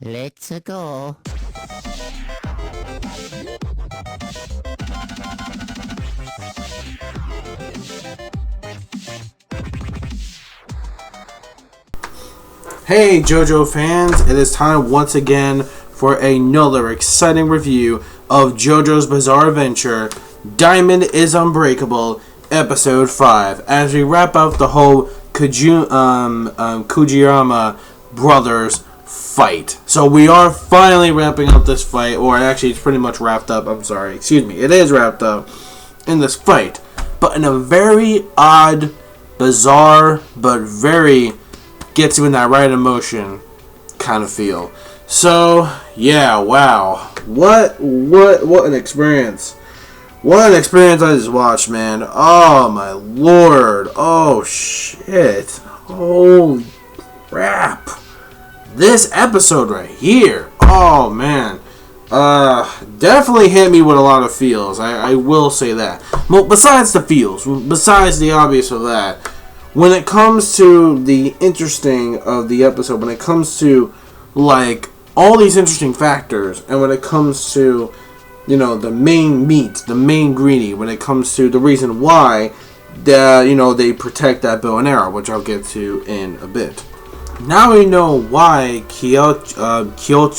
Let's go. Hey JoJo fans, it is time once again for another exciting review of JoJo's Bizarre Adventure, Diamond is Unbreakable, Episode 5, as we wrap up the whole Kujirama brothers fight. So we are finally wrapping up this fight, or actually it's pretty much wrapped up, it is wrapped up in this fight, but in a very odd, bizarre, but very gets you in that right emotion kind of feel. So yeah, wow, what an experience. What an experience I just watched, man. Oh my lord. Oh shit. Holy crap. This episode right here. Oh man. Definitely hit me with a lot of feels. I will say that. Well, besides the feels, besides the obvious of that, when it comes to the interesting of the episode, when it comes to like all these interesting factors, and when it comes to, you know, the main meat, the main ingredient, when it comes to the reason why they protect that bow and arrow, which I'll get to in a bit. Now we know why KEICHO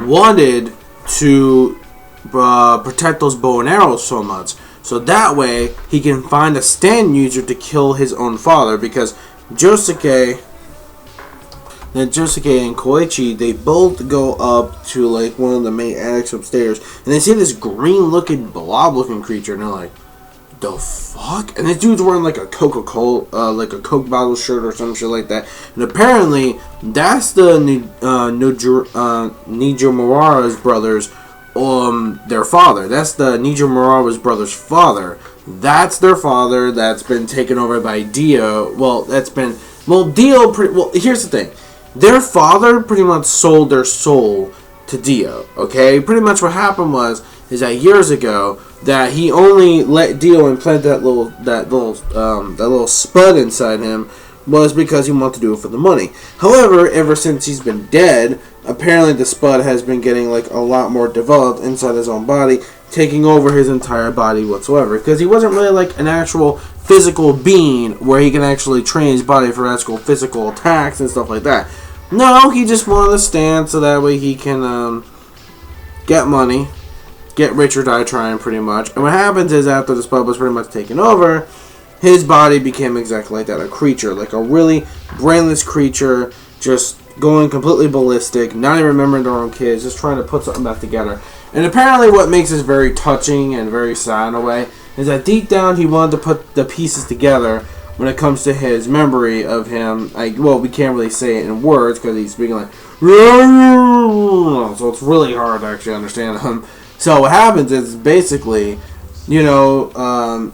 wanted to protect those bow and arrows so much. So that way, he can find a stand user to kill his own father, because JOSUKE and Koichi, they both go up to like one of the main attics upstairs, and they see this green-looking, blob-looking creature, and they're like, "The fuck?" And this dude's wearing like a Coca-Cola, like a Coke bottle shirt or some shit like that. And apparently, that's the NOJIMURA'S brothers. Their father. That's the NOJIMURA'S brothers' father. That's their father. That's been taken over by Dio. Well, here's the thing. Their father pretty much sold their soul to Dio. Okay, pretty much what happened is that years ago that he only let Dio implant that little spud inside him was because he wanted to do it for the money. However, ever since he's been dead, apparently the spud has been getting like a lot more developed inside his own body, taking over his entire body whatsoever, because he wasn't really like an actual physical being where he can actually train his body for actual physical attacks and stuff like that. No, he just wanted to stand so that way he can get money, get rich or die trying, pretty much. And what happens is, after the spud was pretty much taken over, his body became exactly like that, a creature, like a really brainless creature, just going completely ballistic, not even remembering their own kids, just trying to put something back together. And apparently what makes this very touching and very sad in a way is that deep down he wanted to put the pieces together when it comes to his memory of him. We can't really say it in words because he's speaking like, so it's really hard to actually understand him. So what happens is basically, Josuke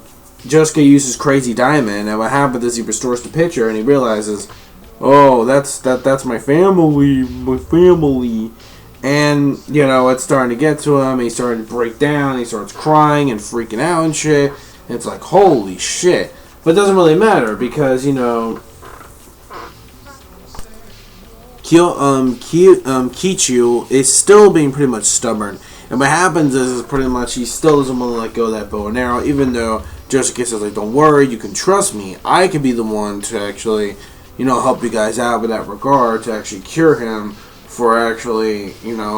uses Crazy Diamond, and what happens is he restores the picture and he realizes, oh, that's my family, and it's starting to get to him. He's starting to break down. He starts crying and freaking out and shit. And it's like, holy shit! But it doesn't really matter because KEICHO is still being pretty much stubborn. And what happens is pretty much he still doesn't want to let go of that bow and arrow, even though Josuke says, like, don't worry, you can trust me. I can be the one to actually, help you guys out with that regard, to actually cure him for actually,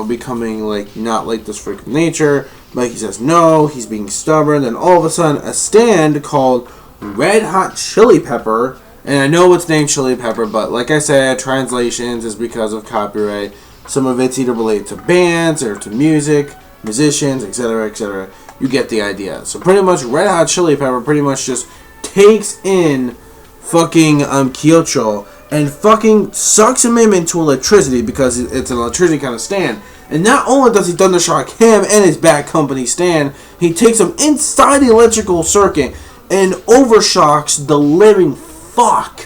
becoming, like, not like this freak of nature. Like, he says no, he's being stubborn. Then all of a sudden, a stand called Red Hot Chili Pepper, and I know it's named Chili Pepper, but like I said, translations is because of copyright. Some of it's either related to bands or to music, musicians, etc., etc. You get the idea. So pretty much Red Hot Chili Pepper pretty much just takes in fucking KEICHO and fucking sucks him into electricity, because it's an electricity kind of stand. And not only does he thundershock him and his Bad Company stand, he takes him inside the electrical circuit and overshocks the living fuck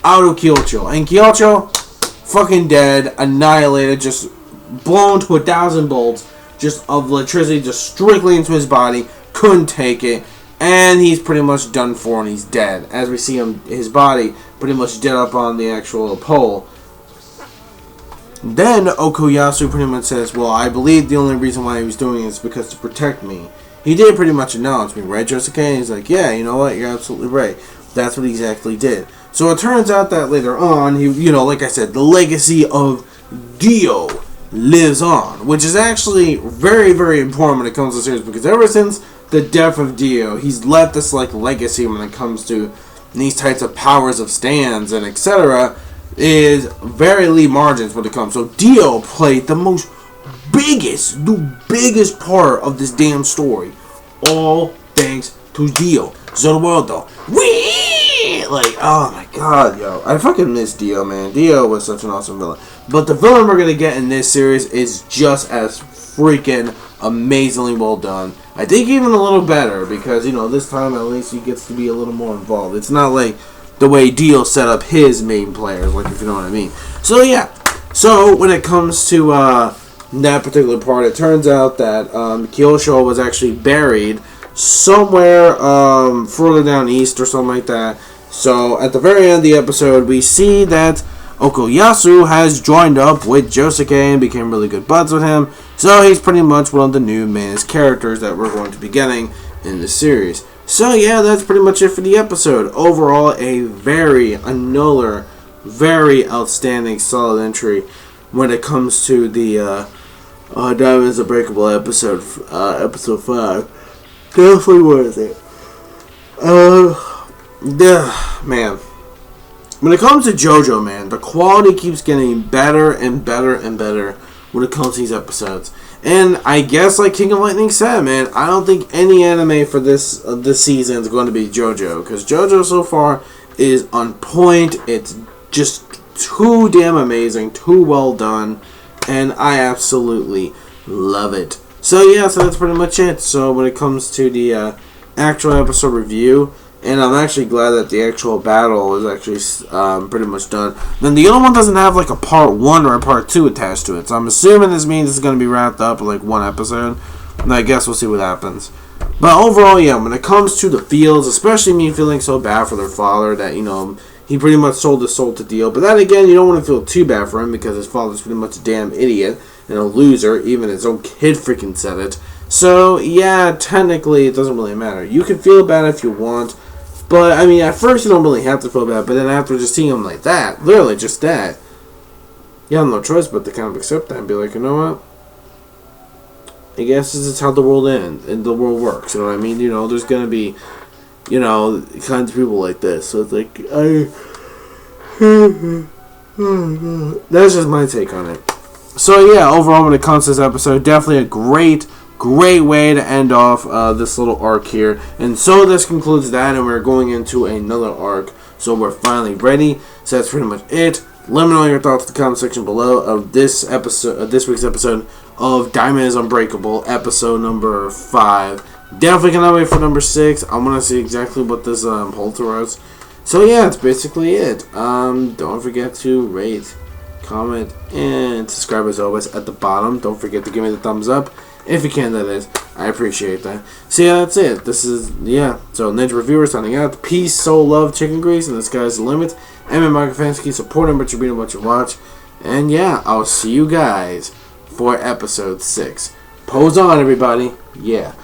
out of KEICHO. And KEICHO, fucking dead, annihilated, just blown to 1,000 volts, just of electricity, just strictly into his body, couldn't take it, and he's pretty much done for and he's dead. As we see him, his body pretty much dead up on the actual pole. Then Okuyasu pretty much says, well, I believe the only reason why he was doing it is because to protect me. He did pretty much acknowledge me, right, Josuke? And he's like, yeah, you know what, you're absolutely right. That's what he exactly did. So it turns out that later on, he, you know, like I said, the legacy of Dio lives on, which is actually very, very important when it comes to the series, because ever since the death of Dio, he's left this like legacy when it comes to these types of powers of stands and etc. is very lean margins when it comes. So Dio played the biggest part of this damn story, all thanks to Dio. So the world though, like, oh my god, yo, I fucking miss Dio, man. Dio was such an awesome villain. But the villain we're gonna get in this series is just as freaking amazingly well done. I think even a little better, because, you know, this time at least he gets to be a little more involved. It's not like the way Dio set up his main players, like, if you know what I mean. So yeah, so when it comes to that particular part, it turns out that KEICHO was actually buried somewhere further down east or something like that. So at the very end of the episode, we see that Okuyasu has joined up with Josuke and became really good buds with him. So he's pretty much one of the new main characters that we're going to be getting in the series. So yeah, that's pretty much it for the episode. Overall, another very outstanding, solid entry when it comes to the Diamonds Unbreakable episode 5. Definitely worth it. Yeah, man. When it comes to JoJo, man, the quality keeps getting better and better and better when it comes to these episodes. And I guess, like King of Lightning said, man, I don't think any anime for this season is going to be JoJo, because JoJo so far is on point. It's just too damn amazing, too well done, and I absolutely love it. So yeah, so that's pretty much it. So when it comes to the actual episode review, and I'm actually glad that the actual battle is actually pretty much done. Then the other one doesn't have like a part 1 or a part 2 attached to it. So I'm assuming this means it's going to be wrapped up in like one episode. And I guess we'll see what happens. But overall, yeah, when it comes to the feels, especially me feeling so bad for their father that, you know, he pretty much sold his soul to Dio. But then again, you don't want to feel too bad for him because his father's pretty much a damn idiot and a loser. Even his own kid freaking said it. So, yeah, technically it doesn't really matter. You can feel bad if you want. But, I mean, at first you don't really have to feel bad, but then after just seeing him like that, literally just that, you have no choice but to kind of accept that and be like, you know what? I guess this is how the world ends and the world works, you know what I mean? You know, there's going to be, you know, kinds of people like this. So it's like, that's just my take on it. So, yeah, overall, when it comes to this episode, definitely a great way to end off this little arc here. And so this concludes that, and we're going into another arc. So we're finally ready. So that's pretty much it. Let me know your thoughts in the comment section below of this episode, this week's episode of Diamonds Unbreakable, episode number 5. Definitely cannot wait for number 6. I want to see exactly what this holds for us. So yeah, that's basically it. Don't forget to rate, comment, and subscribe as always at the bottom. Don't forget to give me the thumbs up. If you can, that is. I appreciate that. So yeah, that's it. This is, yeah. So Ninja Reviewer signing out. Peace, soul, love, chicken grease, and the sky's the limit. And my fans keep supporting what you read and what you watch. And yeah, I'll see you guys for episode 6. Pose on, everybody. Yeah.